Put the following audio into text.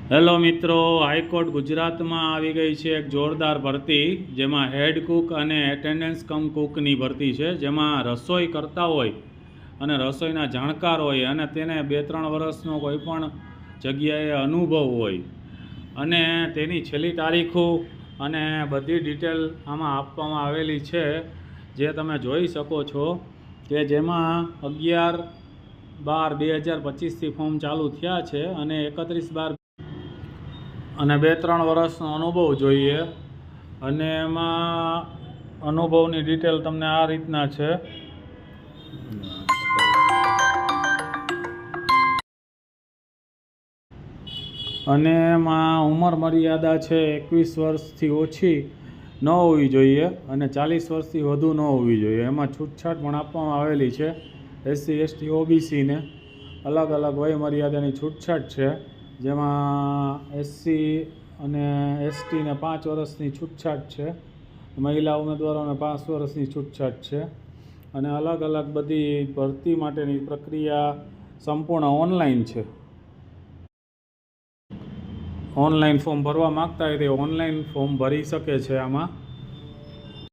Hello મિત્રો, high court ગુજરાતમાં આવી ગઈ છે એક જોરદાર ભરતી, જેમાં હેડ કુક અને એટેન્ડન્સ કમ કુકની ભરતી છે, જેમાં રસોઈ કરતા હોય અને રસોઈના જાણકાર હોય અને તેને 2-3 વર્ષનો કોઈ પણ જગ્યાએ અનુભવ હોય અને તેની છેલ્લી તારીખો અને બધી ડિટેલ આમાં આપવામાં આવેલી છે, જે તમે જોઈ શકો છો કે જેમાં 11/12/2025થી ફોર્મ ચાલુ થયા છે અને 31/12 અને 2-3 વર્ષનો અનુભવ જોઈએ. અને એમાં અનુભવની ડિટેલ તમને આ રીતના છે. અને એમાં ઉંમર મર્યાદા છે 21 વર્ષથી ઓછી ન હોવી જોઈએ અને 40 વર્ષથી વધુ ન હોવી જોઈએ. એમાં છૂટછાટ પણ આપવામાં આવેલી છે. એસસી એસટી ઓબીસીને અલગ અલગ વય મર્યાદાની છૂટછાટ છે, જેમાં એસસી અને એસટીને 5 વર્ષની છૂટછાટ છે, મહિલા ઉમેદવારોને 5 વર્ષની છૂટછાટ છે. અને અલગ અલગ બધી ભરતી માટેની પ્રક્રિયા સંપૂર્ણ ઓનલાઈન છે. ઓનલાઈન ફોર્મ ભરવા માગતા હોય તે ઓનલાઈન ફોર્મ ભરી શકે છે આમાં.